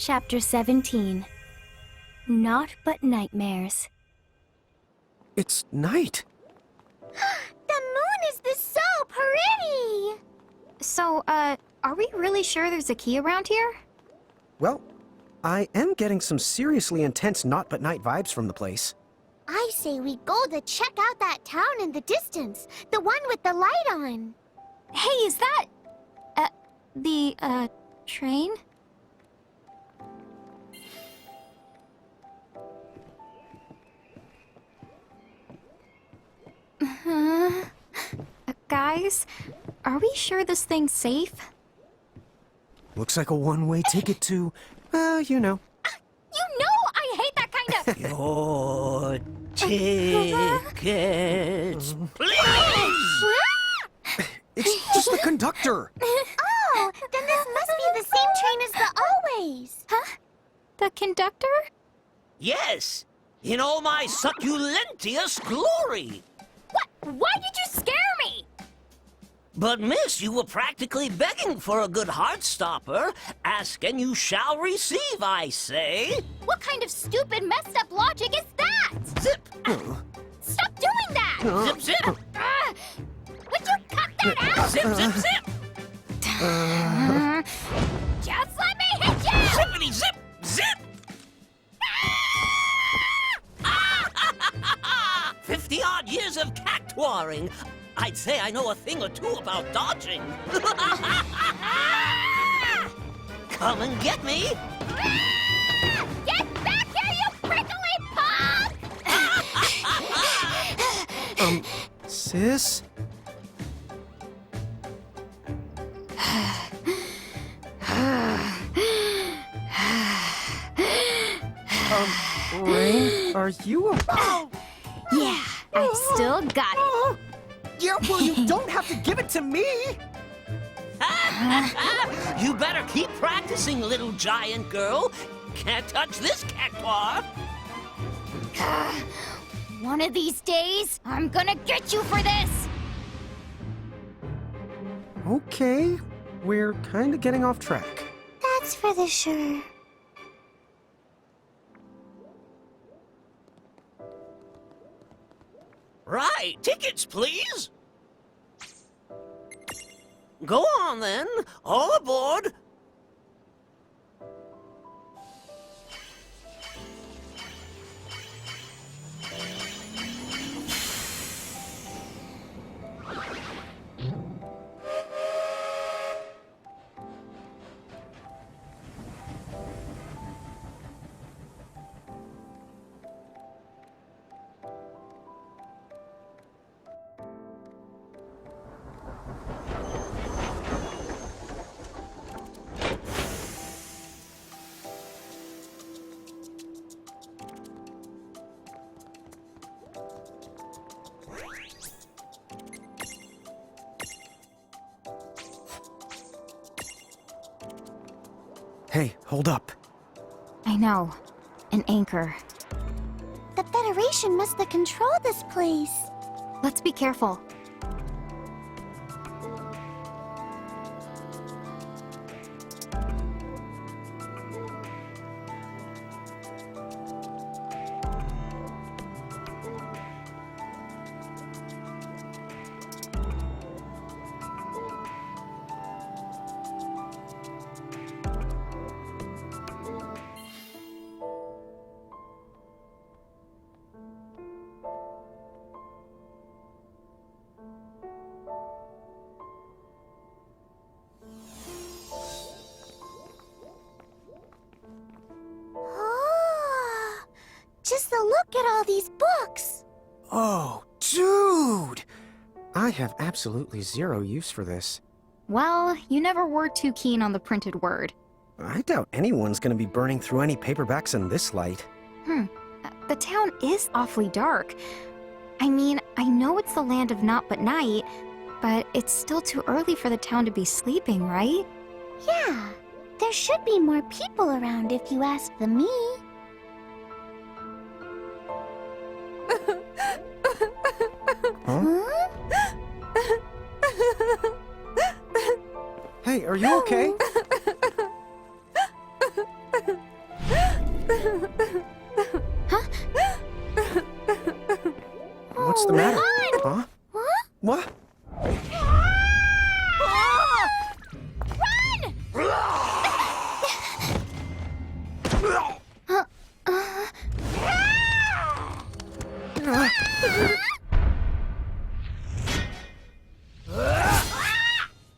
Chapter 17. Naught but nightmares. It's night. The moon is so pretty! So, are we really sure there's a key around here? Well, I am getting some seriously intense Naught But Night vibes from the place. I say we go to check out that town in the distance, the one with the light on. Hey, is that... the train? Guys, are we sure this thing's safe? Looks like a one-way ticket to, you know. You know I hate that kind of... Your tickets, please! It's just the conductor. Oh, then this must be the same train as the Always. Huh? The conductor? Yes, in all my succulentious glory. What? Why did you scare me? But miss, you were practically begging for a good heart stopper. Ask and you shall receive, I say. What kind of stupid, messed up logic is that? Zip! Stop doing that! Zip, zip! Would you cut that out? Zip, zip, zip! Just let me hit you! Zippity zip! Zip! 50-odd years of cactuaring. I'd say I know a thing or two about dodging. Come and get me! Get back here, you prickly punk! Sis? Rain, are you a... Yeah, I've still got it. Yeah, well, you don't have to give it to me! You better keep practicing, little giant girl. Can't touch this cactuar. One of these days, I'm gonna get you for this! Okay, we're kind of getting off track. That's for the sure. Right, tickets, please. Go on, then. All aboard. Hey, hold up. I know. An anchor. The Federation must have controlled this place. Let's be careful. Oh, just a look at all these books. Oh, dude! I have absolutely zero use for this. Well, you never were too keen on the printed word. I doubt anyone's gonna be burning through any paperbacks in this light. The town is awfully dark. I mean, I know it's the land of Naught But Night, but it's still too early for the town to be sleeping, right? Yeah, there should be more people around if you ask the me. Huh? Hey, are you okay? What's the matter? Huh? What?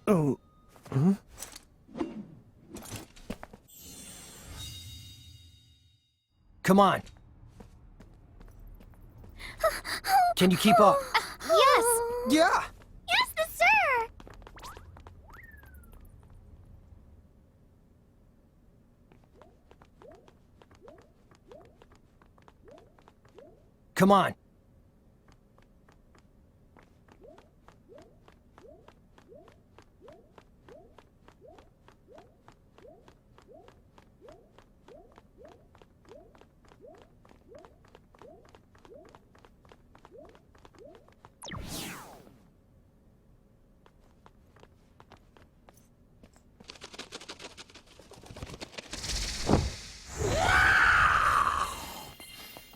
Oh. Hmm? Come on. Can you keep up? Yes! Yeah! Yes, sir! Come on.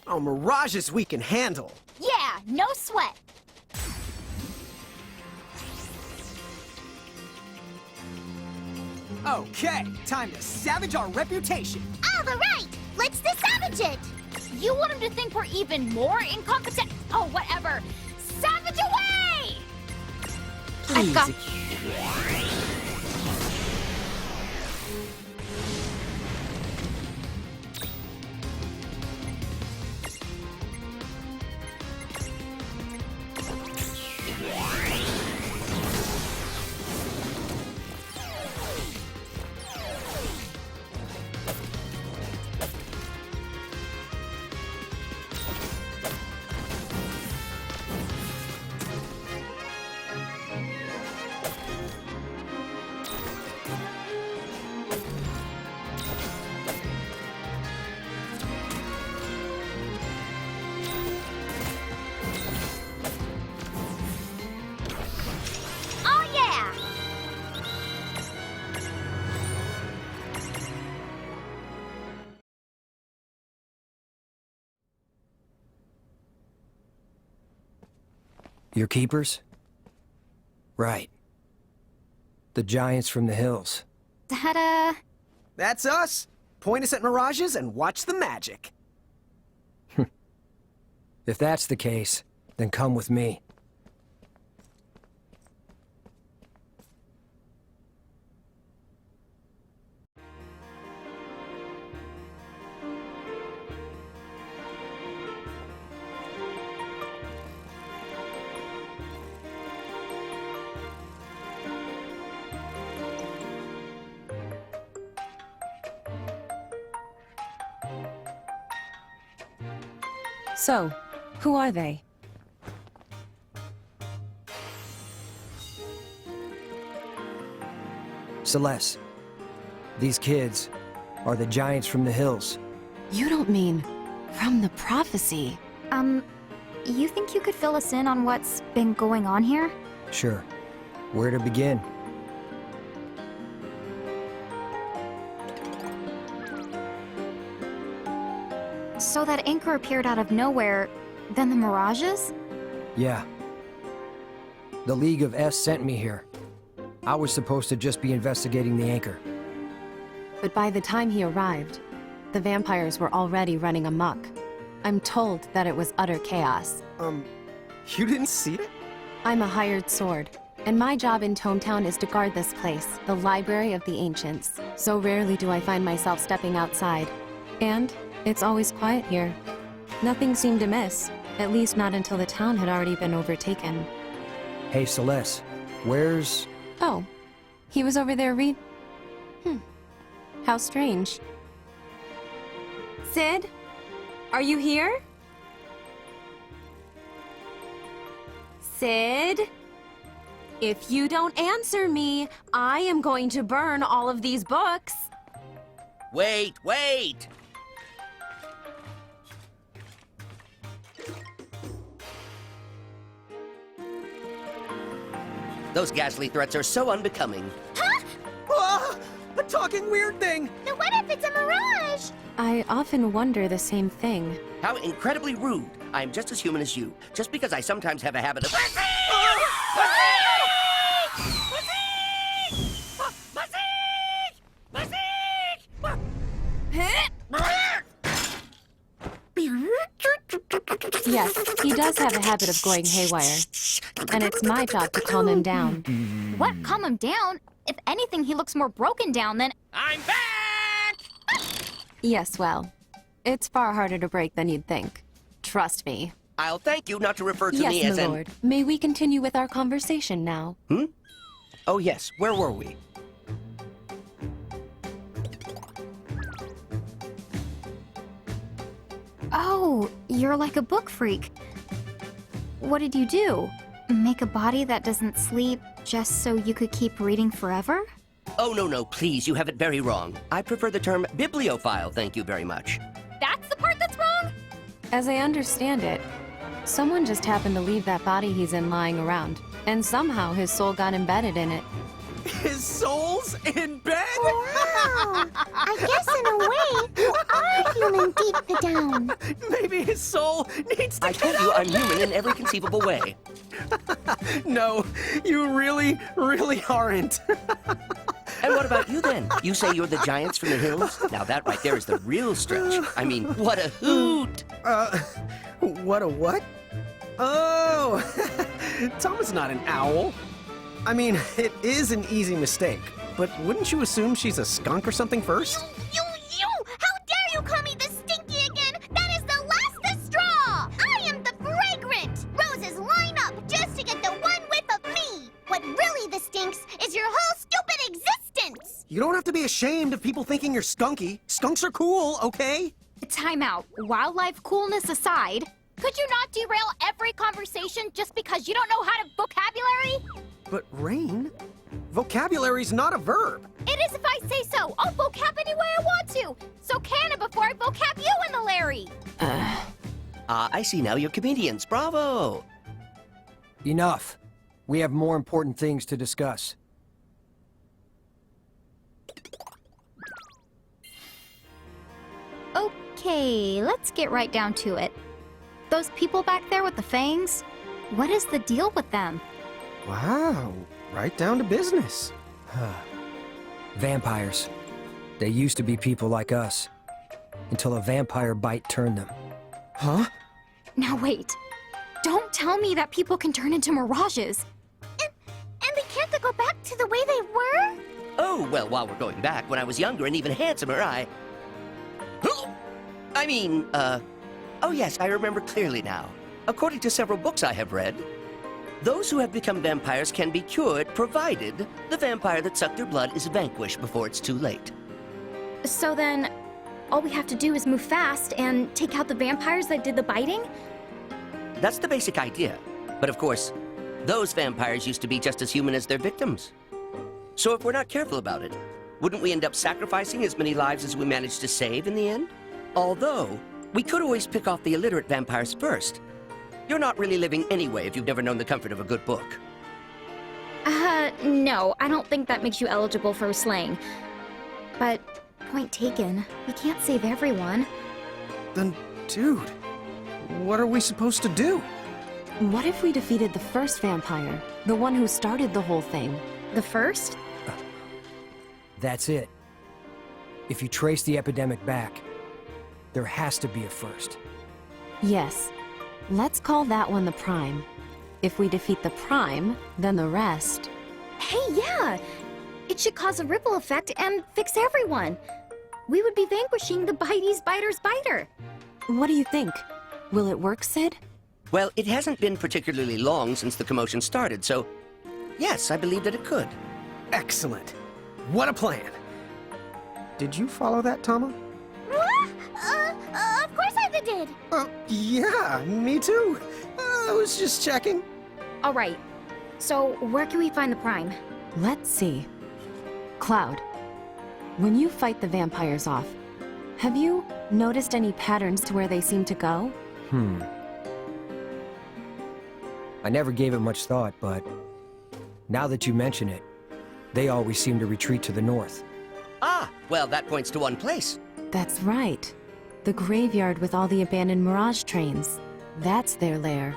Oh, mirages we can handle. Yeah, no sweat. Okay, time to savage our reputation. All right, let's savage it. You want him to think we're even more incompetent? Oh, whatever. Savage away! I've got... Oh, yeah! Your keepers? Right. The giants from the hills. Ta-da! That's us. Point us at mirages and watch the magic. If that's the case, then come with me. So, who are they? Celeste, these kids are the giants from the hills. You don't mean from the prophecy? You think you could fill us in on what's been going on here? Sure. Where to begin? So that anchor appeared out of nowhere, then the mirages? Yeah. The League of S sent me here. I was supposed to just be investigating the anchor. But by the time he arrived, the vampires were already running amok. I'm told that it was utter chaos. You didn't see it? I'm a hired sword, and my job in Tometown is to guard this place, the Library of the Ancients. So rarely do I find myself stepping outside. And it's always quiet here. Nothing seemed amiss, at least not until the town had already been overtaken. Hey, Celeste, where's... Oh, he was over there How strange. Sid? Are you here? Sid? If you don't answer me, I am going to burn all of these books. Wait, wait! Those ghastly threats are so unbecoming. Ah, a talking weird thing! Now what if it's a mirage? I often wonder the same thing. How incredibly rude. I'm just as human as you. Just because I sometimes have a habit of... Yes, he does have a habit of going haywire. And it's my job to calm him down. What? Calm him down? If anything, he looks more broken down than... I'm back! Yes, well, it's far harder to break than you'd think. Trust me. I'll thank you not to refer to Yes, me as my an... lord. May we continue with our conversation now? Oh yes, where were we? Oh, you're like a book freak. What did you do? Make a body that doesn't sleep just so you could keep reading forever? Oh, no, please, you have it very wrong. I prefer the term bibliophile, thank you very much. That's the part that's wrong? As I understand it, someone just happened to leave that body he's in lying around, and somehow his soul got embedded in it. His soul's in bed? Wow. I guess in a way, you are human deep down. Maybe his soul needs to I get told you out. I'm human in every conceivable way. No, you really, really aren't. And what about you then? You say you're the giants from the hills? Now that right there is the real stretch. I mean, what a hoot! What a what? Oh, Tama's not an owl. I mean, it is an easy mistake, but wouldn't you assume she's a skunk or something first? You! How dare you call me the stinky again? That is the last straw! I am the fragrant! Roses line up just to get the one whiff of me! What really the stinks is your whole stupid existence! You don't have to be ashamed of people thinking you're skunky. Skunks are cool, okay? Time out. Wildlife coolness aside, could you not derail every conversation just because you don't know how to vocabulary? But Rain, vocabulary's not a verb. It is if I say so. I'll vocab any way I want to. So can it before I vocab you in the Larry. I see now you're comedians. Bravo! Enough. We have more important things to discuss. Okay, let's get right down to it. Those people back there with the fangs, what is the deal with them? Wow, right down to business. Vampires. They used to be people like us. Until a vampire bite turned them. Huh? Now wait. Don't tell me that people can turn into mirages. And they can't go back to the way they were? Oh, well, while we're going back, when I was younger and even handsomer, oh yes, I remember clearly now. According to several books I have read, those who have become vampires can be cured, provided the vampire that sucked their blood is vanquished before it's too late. So then, all we have to do is move fast and take out the vampires that did the biting? That's the basic idea. But of course, those vampires used to be just as human as their victims. So if we're not careful about it, wouldn't we end up sacrificing as many lives as we managed to save in the end? Although, we could always pick off the illiterate vampires first. You're not really living anyway if you've never known the comfort of a good book. No, I don't think that makes you eligible for slaying. But, point taken, we can't save everyone. Then, dude, what are we supposed to do? What if we defeated the first vampire? The one who started the whole thing? The first? That's it. If you trace the epidemic back, there has to be a first. Yes. Let's call that one the Prime. If we defeat the Prime, then the rest... Hey, yeah! It should cause a ripple effect and fix everyone. We would be vanquishing the Bitey's Biter's Biter. What do you think? Will it work, Sid? Well, it hasn't been particularly long since the commotion started, so yes, I believe that it could. Excellent. What a plan. Did you follow that, Tama? Of course I did. Yeah, me too. I was just checking. All right. So, where can we find the Prime? Let's see. Cloud, when you fight the vampires off, have you noticed any patterns to where they seem to go? I never gave it much thought, but now that you mention it, they always seem to retreat to the north. Ah, well, that points to one place. That's right. The graveyard with all the abandoned Mirage trains. That's their lair.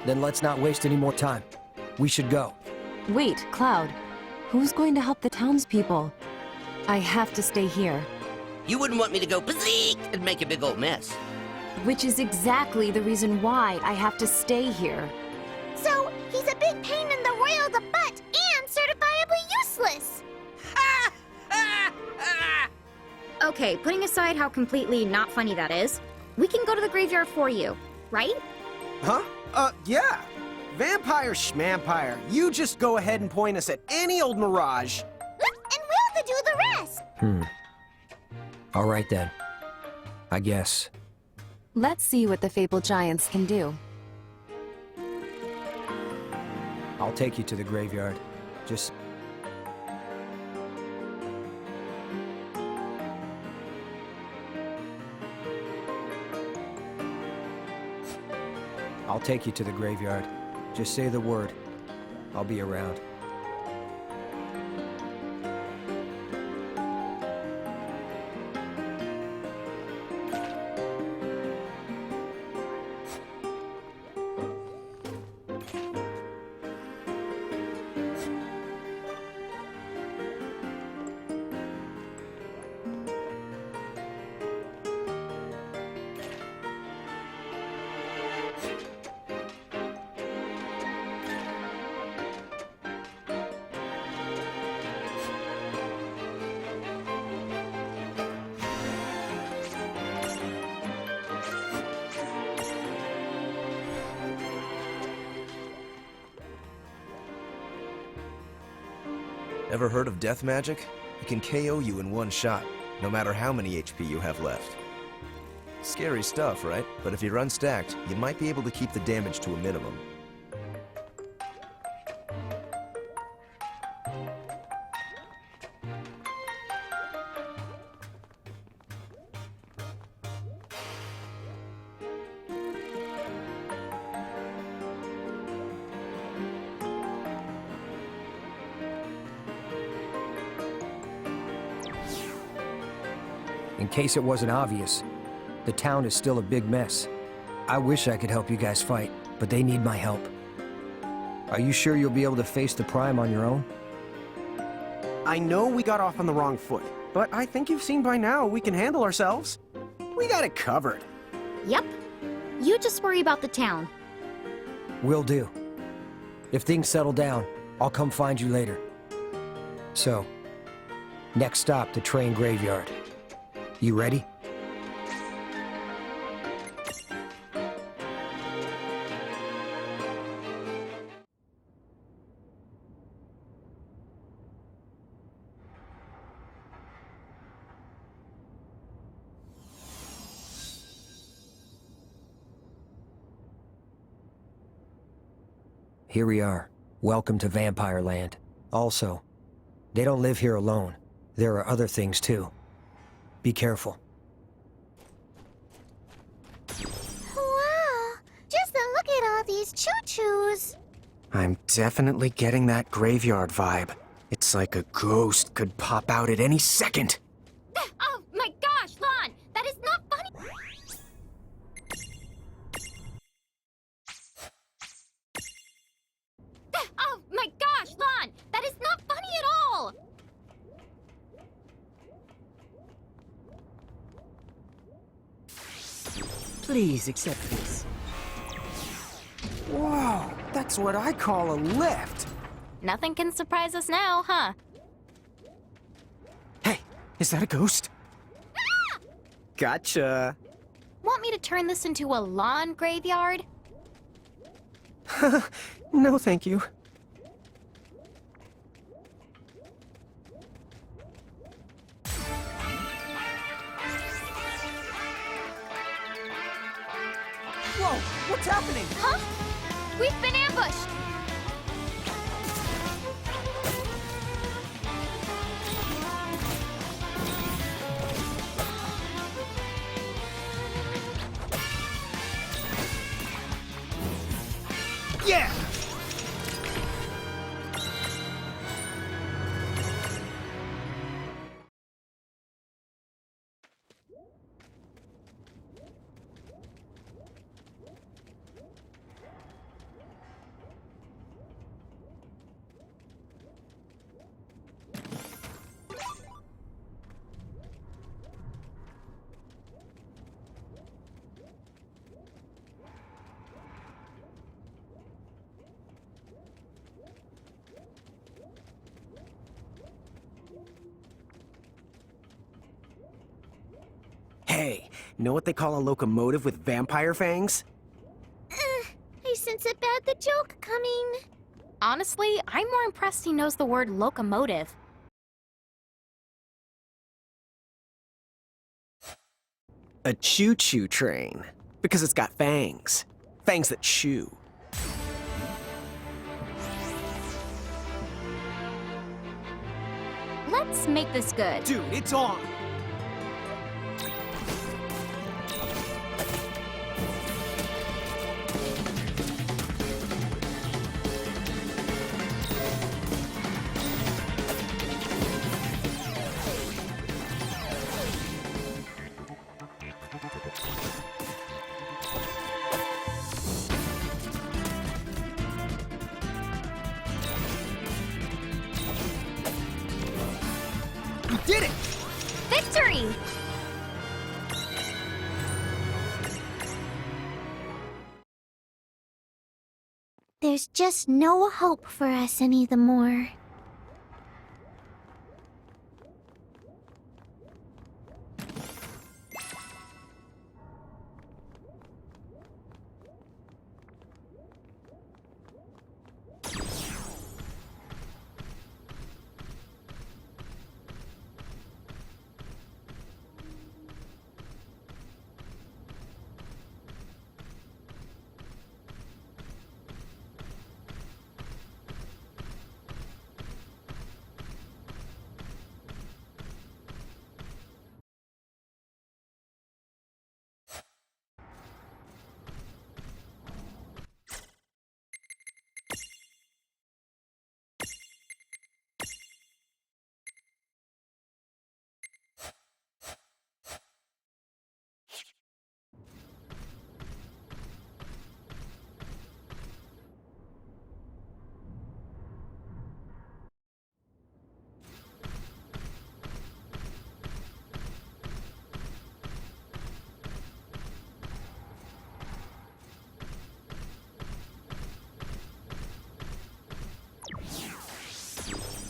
Then let's not waste any more time. We should go. Wait, Cloud. Who's going to help the townspeople? I have to stay here. You wouldn't want me to go bazeek and make a big old mess. Which is exactly the reason why I have to stay here. So, he's a big pain in the royal the butt and certifiably useless. Okay, putting aside how completely not funny that is, we can go to the graveyard for you, right? Huh? Yeah. Vampire schmampire, you just go ahead and point us at any old mirage. And we'll do the rest. All right then. I guess. Let's see what the Fabled Giants can do. I'll take you to the graveyard. Just... I'll take you to the graveyard. Just say the word. I'll be around. Ever heard of death magic? It can KO you in one shot, no matter how many HP you have left. Scary stuff, right? But if you're unstacked, you might be able to keep the damage to a minimum. In case it wasn't obvious, the town is still a big mess. I wish I could help you guys fight, but they need my help. Are you sure you'll be able to face the Prime on your own? I know we got off on the wrong foot, but I think you've seen by now we can handle ourselves. We got it covered. Yep. You just worry about the town. Will do. If things settle down, I'll come find you later. So, next stop, the train graveyard. You ready? Here we are. Welcome to Vampire Land. Also, they don't live here alone. There are other things too. Be careful. Wow, just a look at all these choo-choos. I'm definitely getting that graveyard vibe. It's like a ghost could pop out at any second. Oh my gosh, Lon! That is not funny! Oh my gosh, Lon! That is not funny at all! Please accept this. Whoa, that's what I call a lift. Nothing can surprise us now, huh? Hey, is that a ghost? Ah! Gotcha. Want me to turn this into a lawn graveyard? No, thank you. Whoa, what's happening? Huh? We've been ambushed! Yeah! Hey, know what they call a locomotive with vampire fangs? I sense a the joke coming. Honestly, I'm more impressed he knows the word locomotive. A choo-choo train. Because it's got fangs. Fangs that chew. Let's make this good. Dude, it's on! You did it! Victory! There's just no hope for us any the more.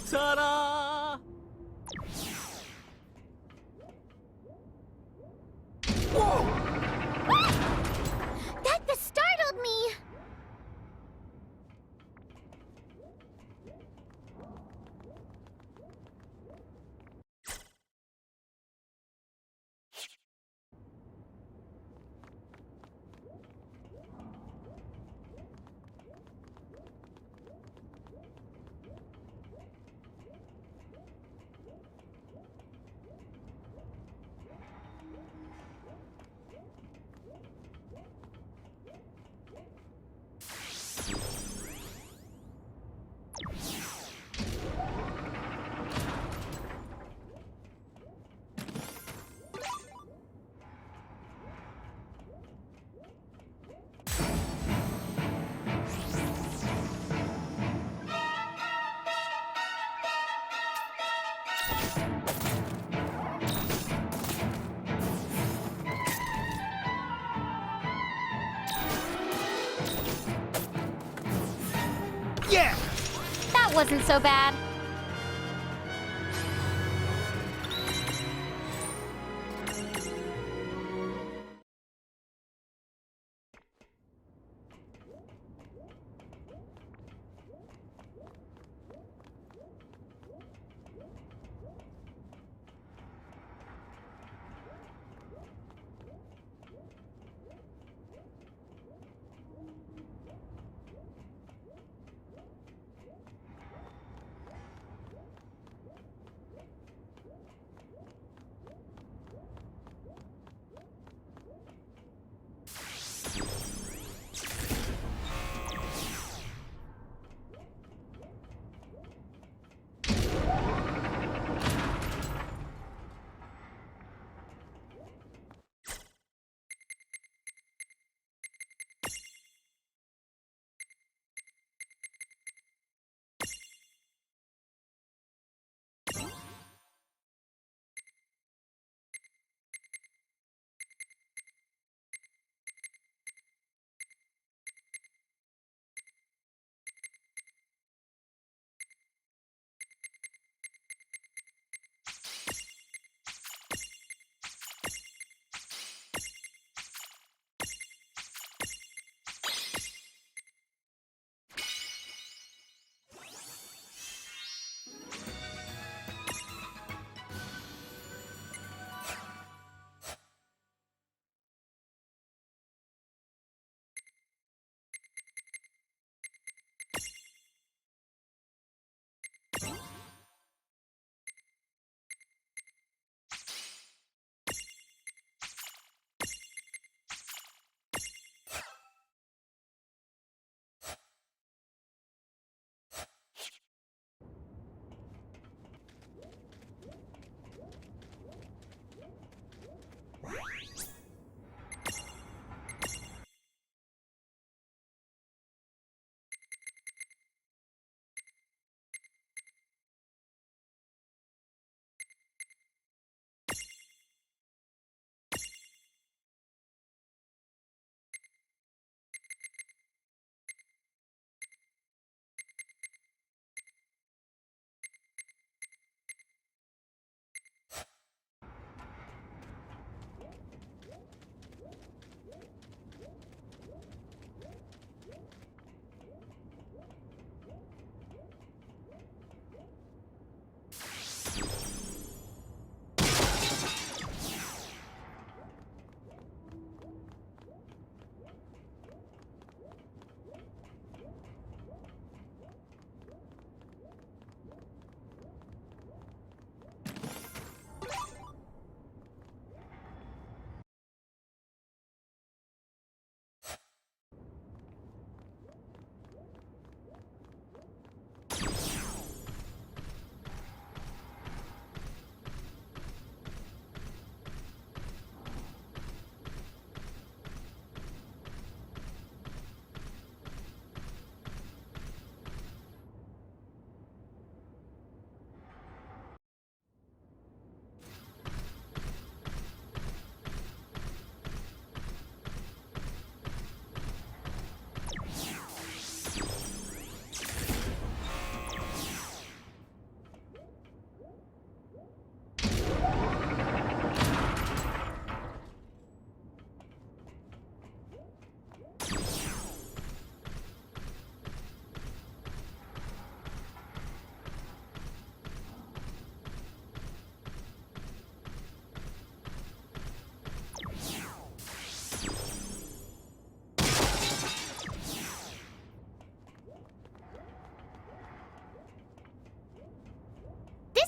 Ta-da! That startled me! Yeah! That wasn't so bad.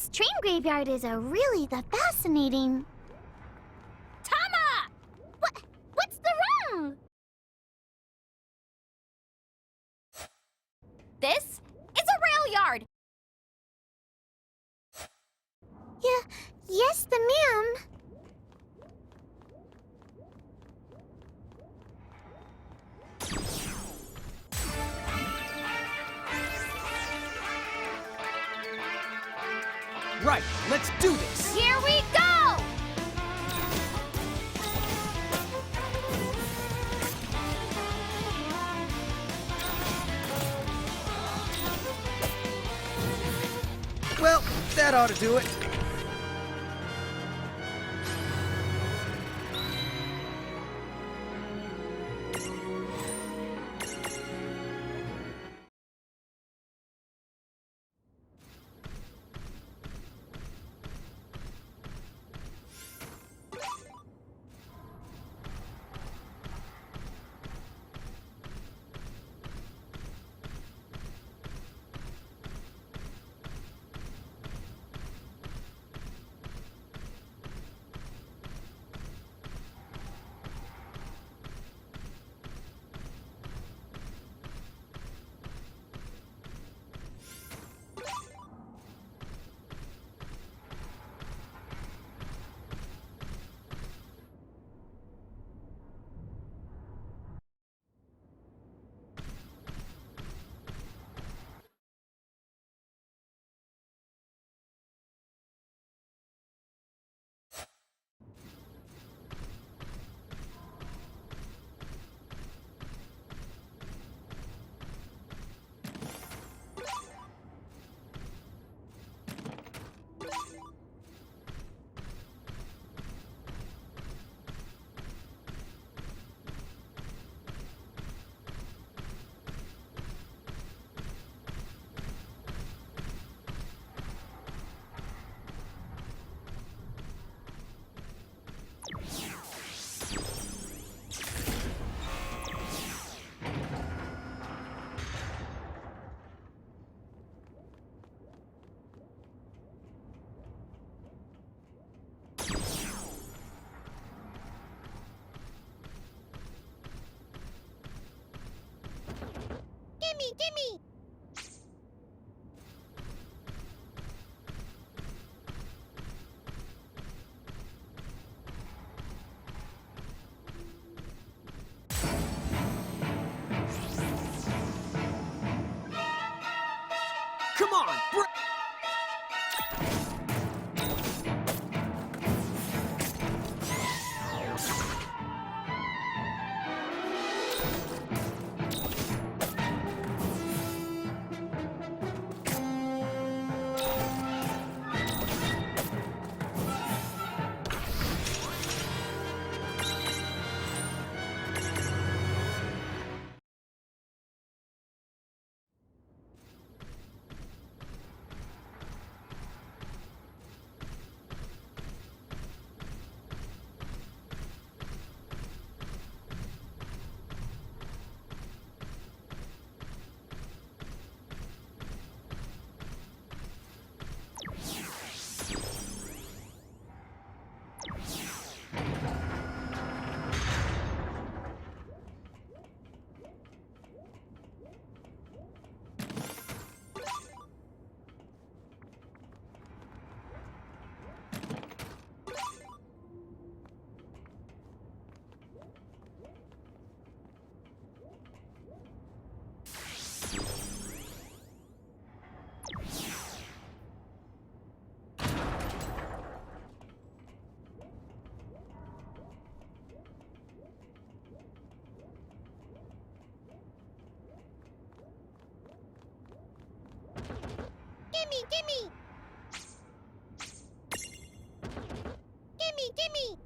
This train graveyard is the fascinating... Tama! What's the wrong? This is a rail yard. Yes, the ma'am. Right, let's do this! Here we go! Well, that ought to do it. Gimme! Come on, Gimme!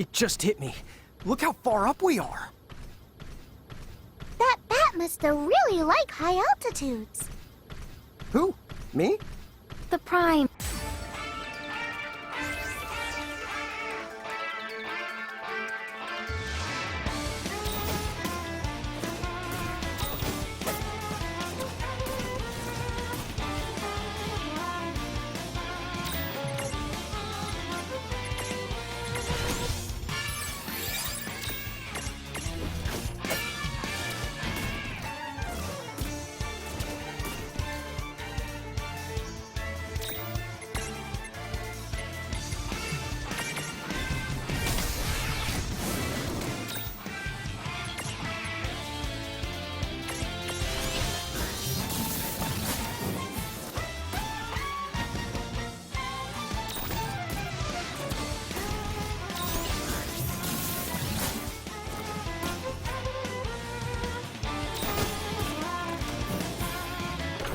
It just hit me. Look how far up we are. That bat must have really like high altitudes. Who? Me? The Prime.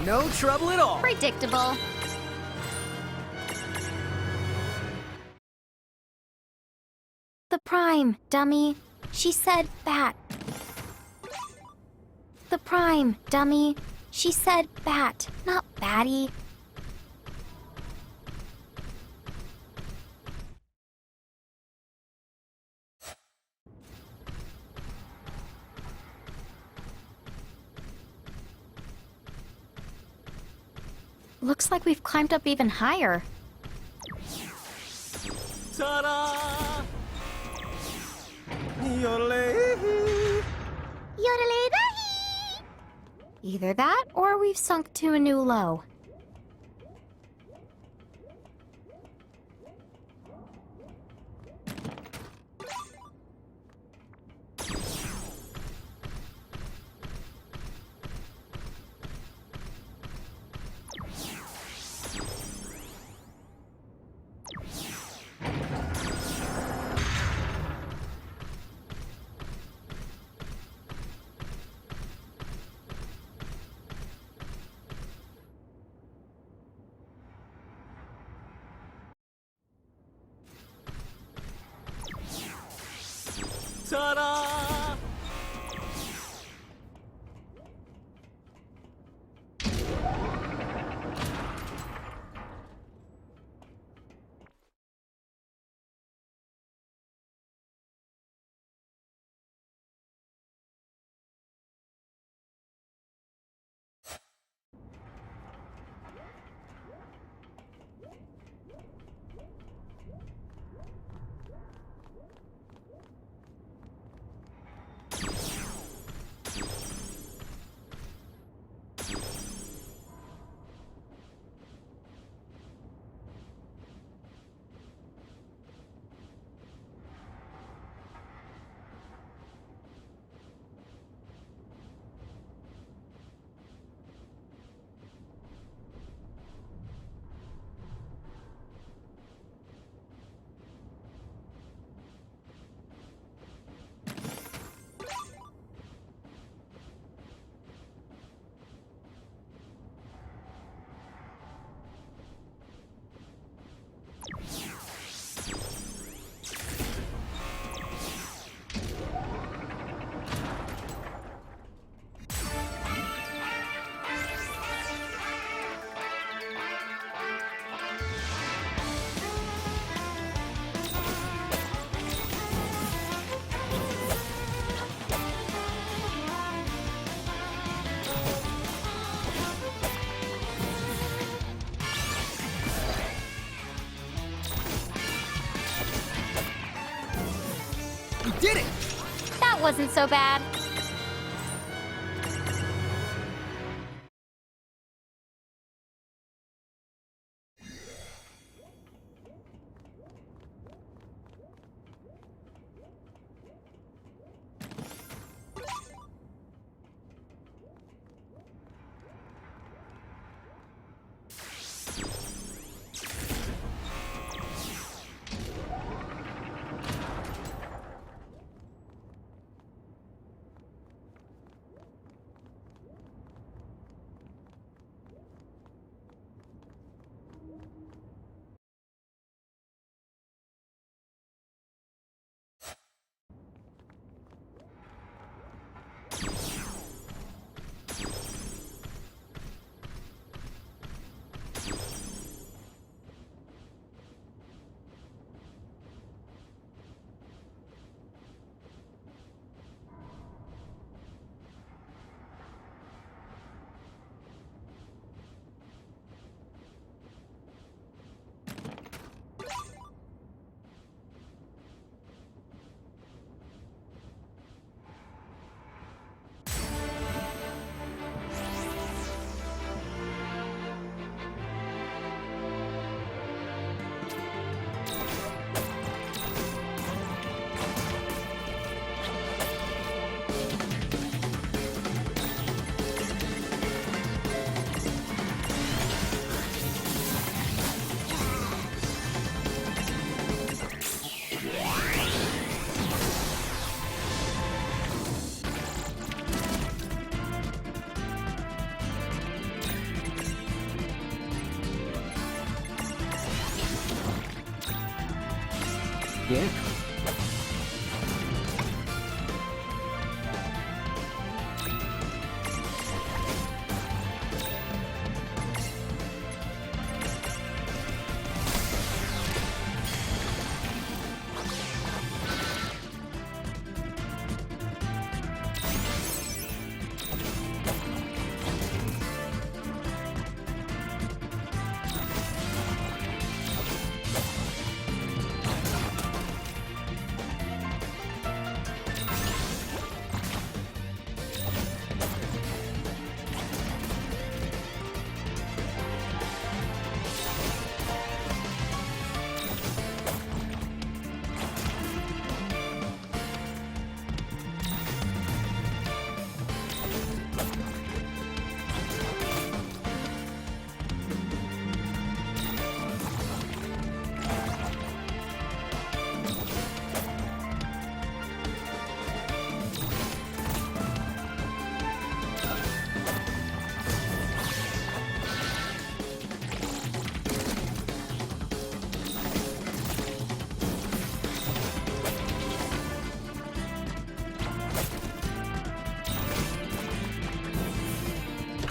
No trouble at all. Predictable. The Prime, dummy. She said bat. The Prime, dummy. She said bat, not batty. Looks like we've climbed up even higher. Ta-da! Yodelay. Yodelay-dahi! Either that, or we've sunk to a new low. Ta-da! We did it! That wasn't so bad.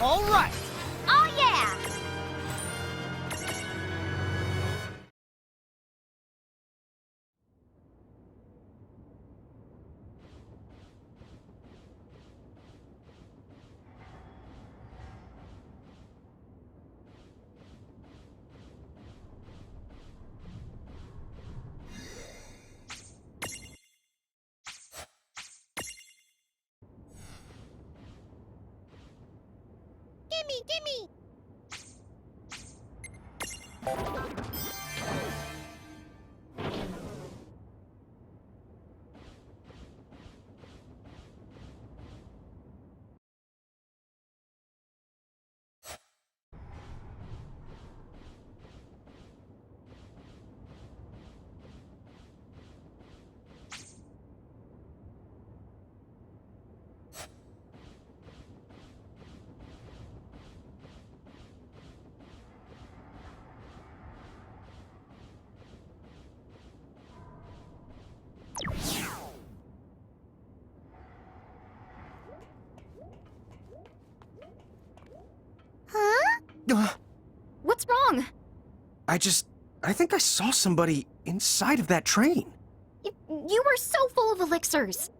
All right! Oh, yeah! Gimme, gimme! Huh? What's wrong? I think I saw somebody inside of that train. You were so full of elixirs.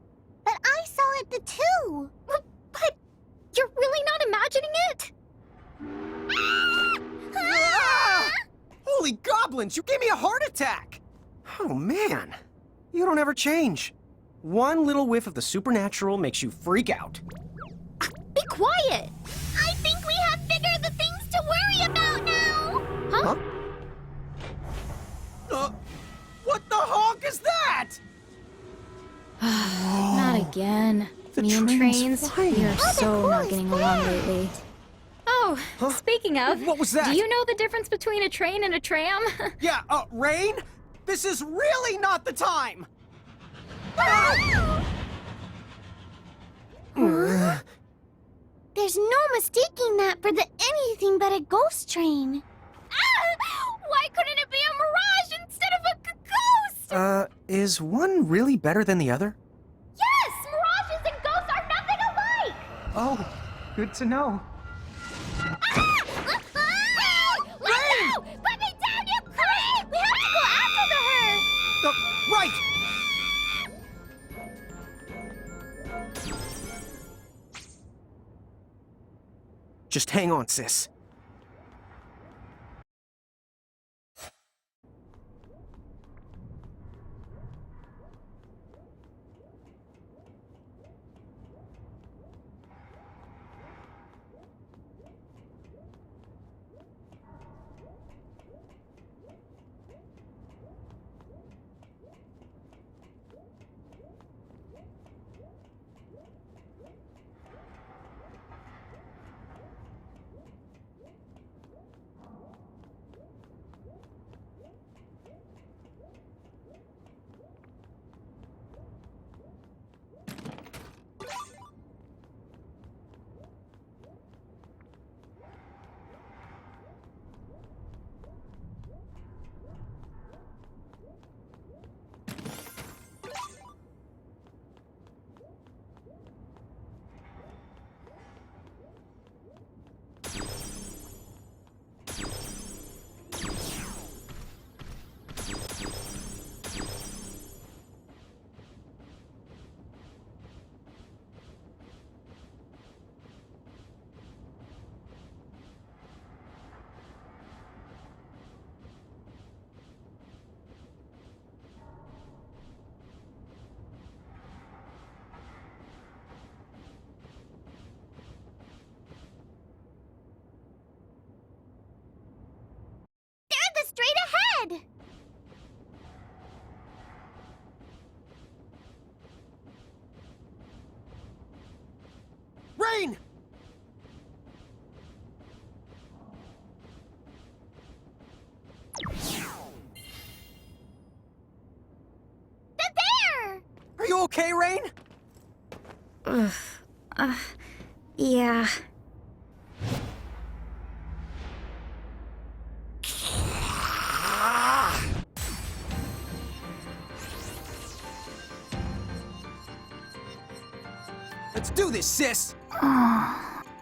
But I saw it too. But you're really not imagining it? Ah! Holy goblins, you gave me a heart attack! Oh man, you don't ever change. One little whiff of the supernatural makes you freak out. Be quiet! I think we have figured the things to worry about now! Huh? What the honk is that? Not again. The Me and train's trains, flying. we are Oh, so the not coolest getting along thing. lately. Oh, speaking of, What was that? do you know the difference between a train and a tram? Yeah, Rain? This is really not the time! There's no mistaking that for anything but a ghost train. Why couldn't it be a mirage instead of a ghost? Is one really better than the other? Yes! Mirages and ghosts are nothing alike! Oh, good to know. Let go! Put me down, you creep! We have to go after her! Right! Just hang on, sis. Rain! The bear! Are you okay, Rain? Yeah. Let's do this, sis!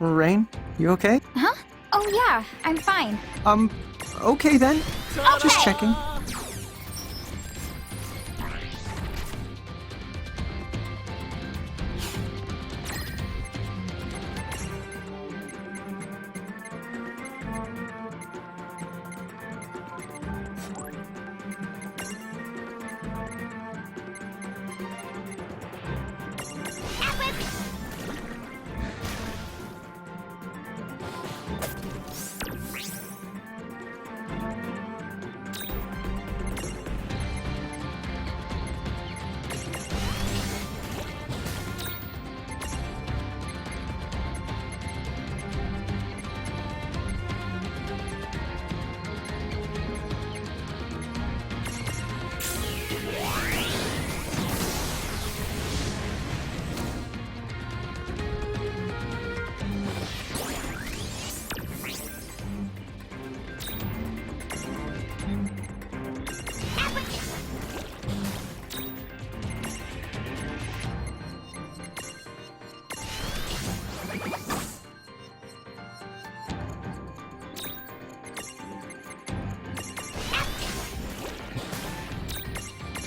Rain, you okay? Huh? Oh yeah, I'm fine. Okay then. Just checking.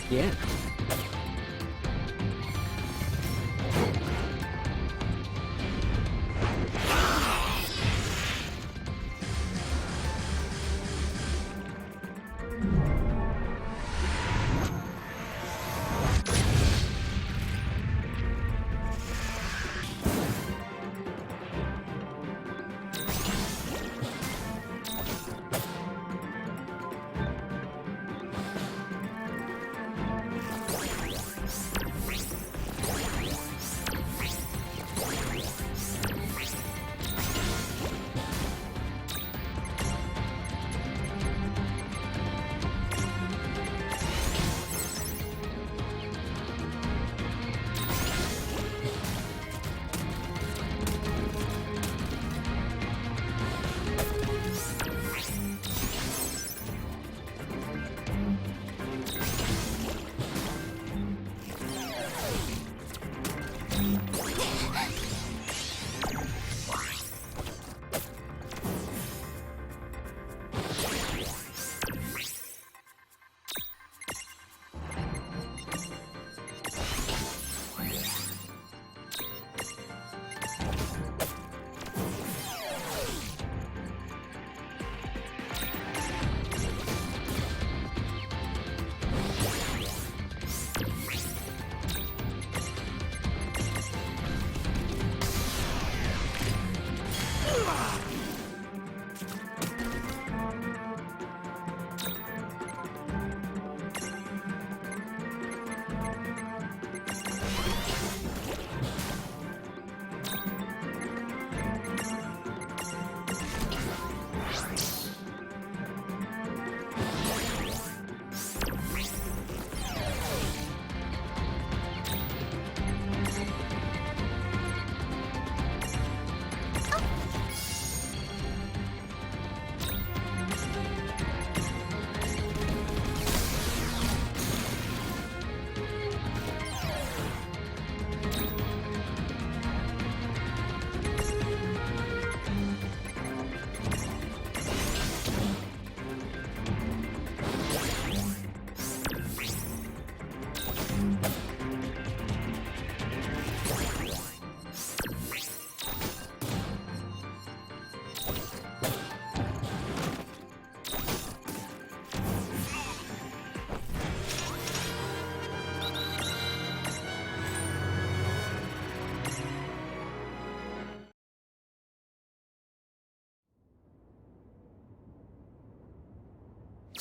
Yeah.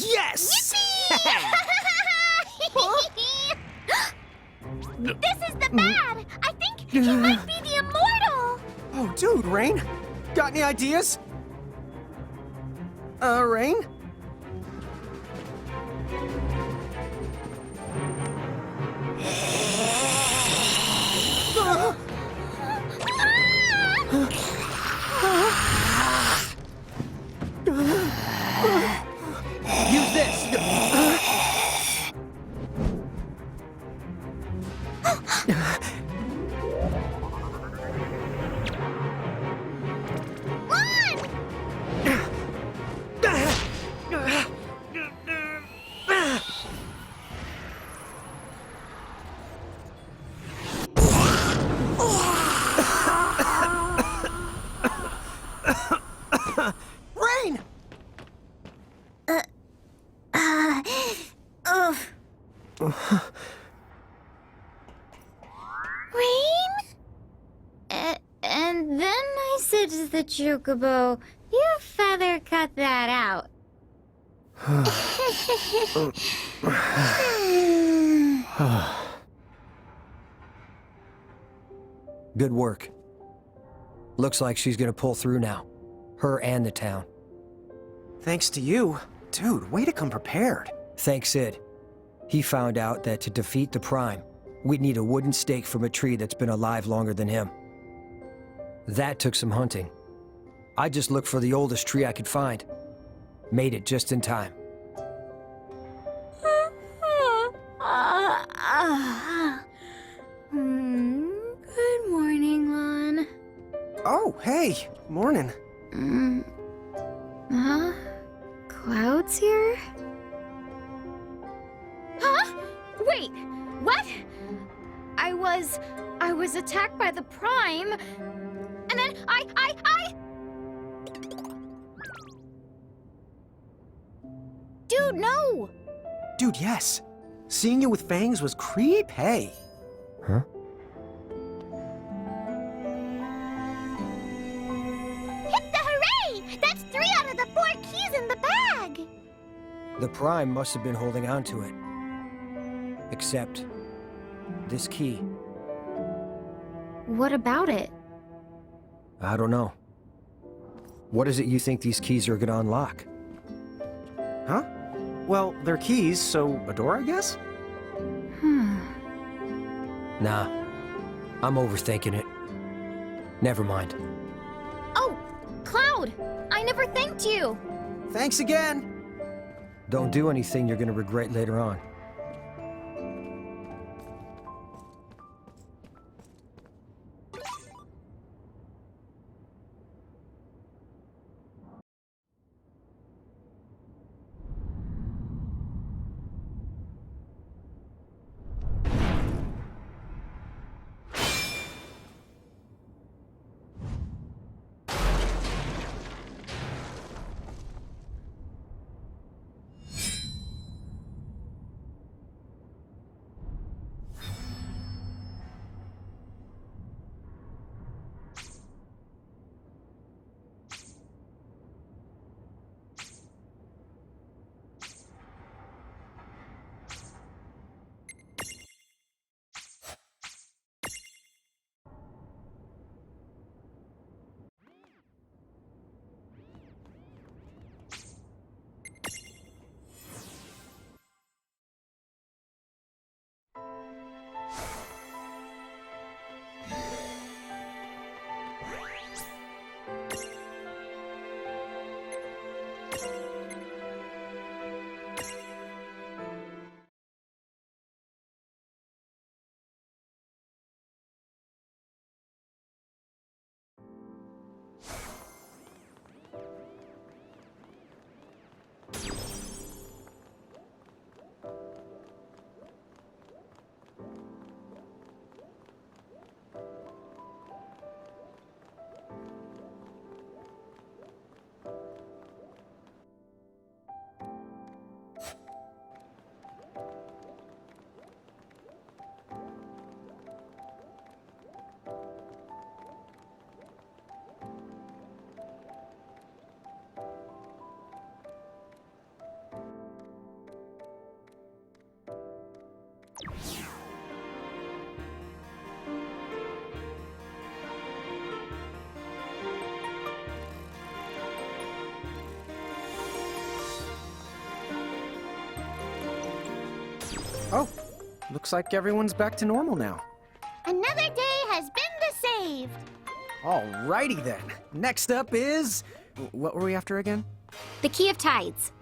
Yes! This is the bad! I think he might be the immortal! Oh, dude, Rain. Got any ideas? Rain? Use this! Rain! And then I said to the chocobo, "You feather cut that out." Good work. Looks like she's gonna pull through now. Her and the town. Thanks to you. Dude, way to come prepared. Thanks, Sid. He found out that to defeat the Prime, we'd need a wooden stake from a tree that's been alive longer than him. That took some hunting. I just looked for the oldest tree I could find. Made it just in time. Good morning, Lon. Oh, hey. Morning. Huh? Clouds here? Huh? Wait, what? I was attacked by the Prime, and then I... Dude, no! Dude, yes. Seeing you with fangs was creepy. Huh? Hip the hooray! That's 3 out of the 4 keys in the bag! The Prime must have been holding on to it. Except this key. What about it? I don't know. What is it you think these keys are gonna unlock? Huh? Well, they're keys, so a door, I guess? Nah. I'm overthinking it. Never mind. Oh, Cloud! I never thanked you! Thanks again! Don't do anything you're gonna regret later on. Oh, looks like everyone's back to normal now. Another day has been saved. Alrighty then. Next up is... What were we after again? The Key of Tides.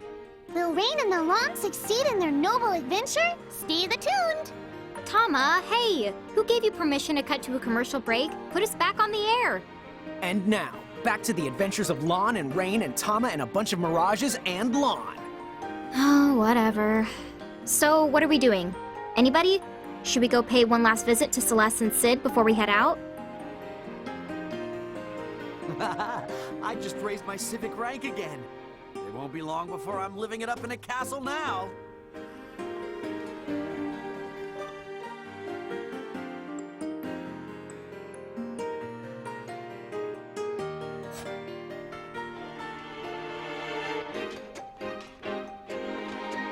Will Rain and the Long succeed in their noble adventure? Stay tuned. Tama, hey! Who gave you permission to cut to a commercial break? Put us back on the air! And now, back to the adventures of Lon and Rain and Tama and a bunch of mirages and Lon. Oh, whatever. So, what are we doing? Anybody? Should we go pay one last visit to Celeste and Sid before we head out? I just raised my civic rank again. It won't be long before I'm living it up in a castle now.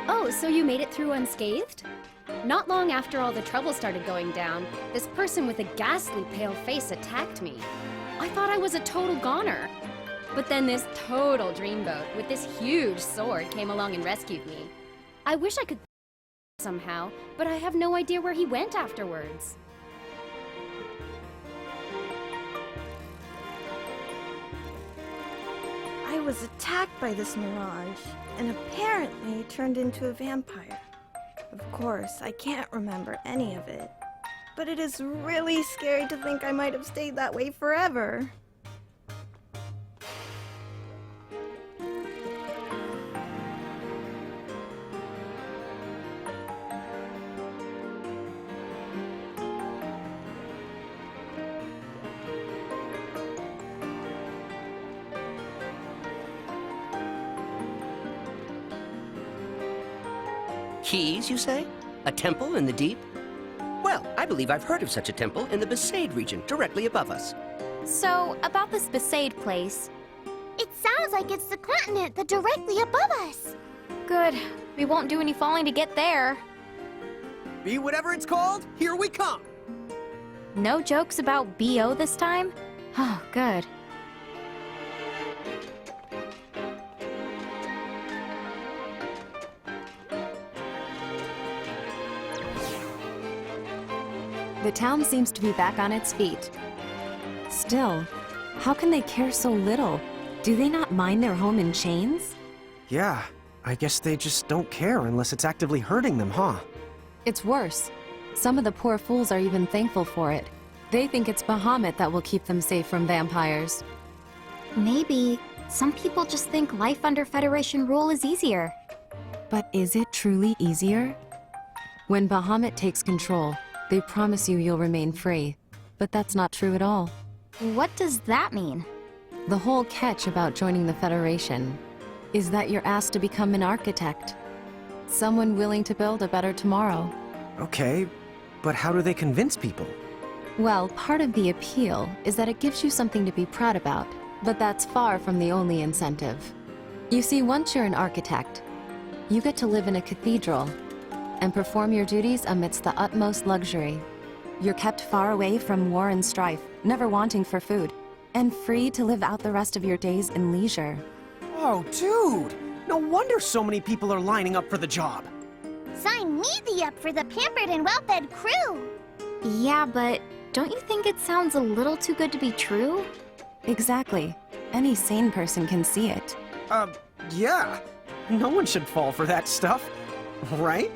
Oh, so you made it through unscathed? Not long after all the trouble started going down, this person with a ghastly pale face attacked me. I thought I was a total goner. But then this total dreamboat with this huge sword came along and rescued me. I wish I could somehow, but I have no idea where he went afterwards. I was attacked by this mirage, and apparently turned into a vampire. Of course, I can't remember any of it. But it is really scary to think I might have stayed that way forever. Keys, you say? A temple in the deep? Well, I believe I've heard of such a temple in the Besaid region, directly above us. So, about this Besaid place. It sounds like it's the continent that's directly above us. Good. We won't do any falling to get there. Be whatever it's called, here we come! No jokes about BO this time? Oh, good. The town seems to be back on its feet. Still, how can they care so little? Do they not mind their home in chains? Yeah, I guess they just don't care unless it's actively hurting them, huh? It's worse. Some of the poor fools are even thankful for it. They think it's Bahamut that will keep them safe from vampires. Maybe some people just think life under Federation rule is easier. But is it truly easier? When Bahamut takes control, they promise you'll remain free. But that's not true at all. What does that mean? The whole catch about joining the Federation is that you're asked to become an architect. Someone willing to build a better tomorrow. Okay, but how do they convince people? Well, part of the appeal is that it gives you something to be proud about, but that's far from the only incentive. You see, once you're an architect, you get to live in a cathedral and perform your duties amidst the utmost luxury. You're kept far away from war and strife, never wanting for food, and free to live out the rest of your days in leisure. Oh, dude! No wonder so many people are lining up for the job! Sign me up for the pampered and well-fed crew! Yeah, but don't you think it sounds a little too good to be true? Exactly. Any sane person can see it. Yeah. No one should fall for that stuff, right?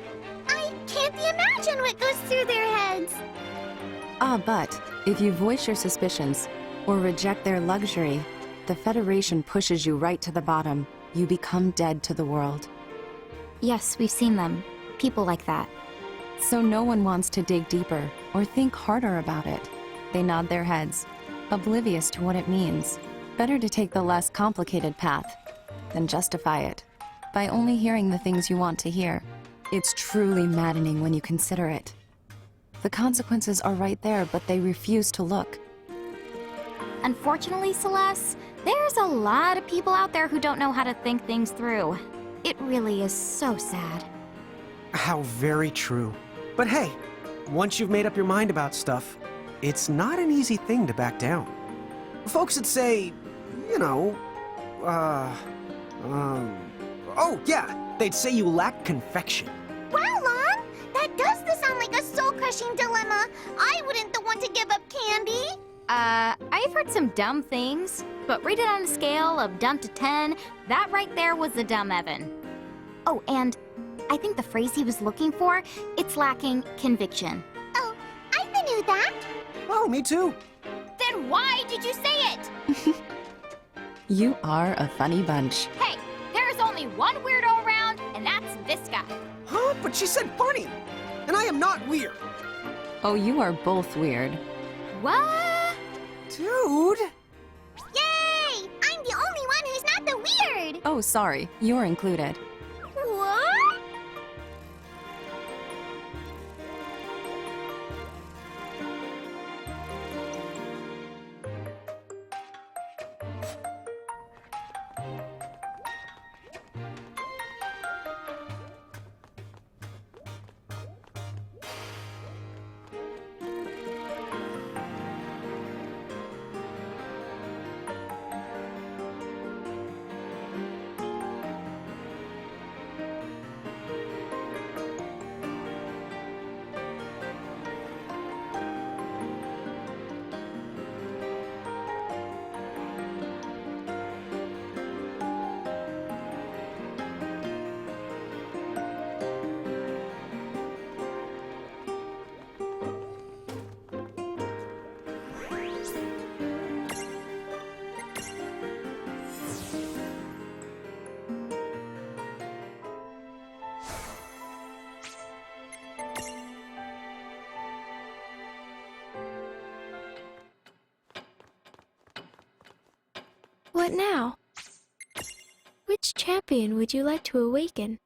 I can't imagine what goes through their heads! But if you voice your suspicions or reject their luxury, the Federation pushes you right to the bottom. You become dead to the world. Yes, we've seen them. People like that. So no one wants to dig deeper or think harder about it. They nod their heads, oblivious to what it means. Better to take the less complicated path than justify it by only hearing the things you want to hear. It's truly maddening when you consider it. The consequences are right there, but they refuse to look. Unfortunately, Celeste, there's a lot of people out there who don't know how to think things through. It really is so sad. How very true. But hey, once you've made up your mind about stuff, it's not an easy thing to back down. Folks would say, you know, oh yeah, they'd say you lack confection. Wow, Lon! That crushing dilemma. I wouldn't the one to give up candy. I've heard some dumb things, but rate it on a scale of dumb to 10, that right there was the dumb Evan. Oh, and I think the phrase he was looking for, it's lacking conviction. Oh, I knew that. Oh, me too. Then why did you say it? You are a funny bunch. Hey, there's only one weirdo around, and that's this guy. Huh? But she said funny. And I am not weird. Oh, you are both weird. What? Dude! Yay! I'm the only one who's not the weird. Oh, sorry. You're included. What? What now? Which champion would you like to awaken?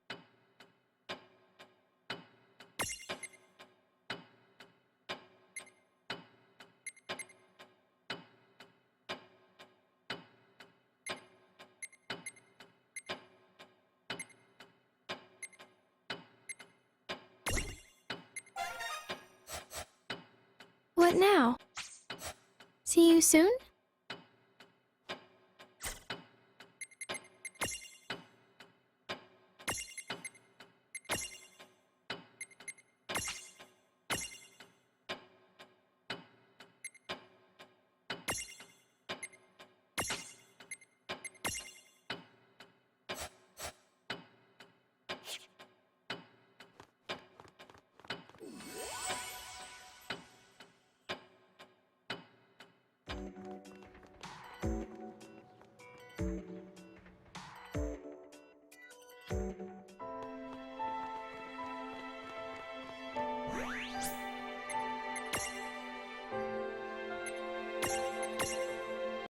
What now? See you soon?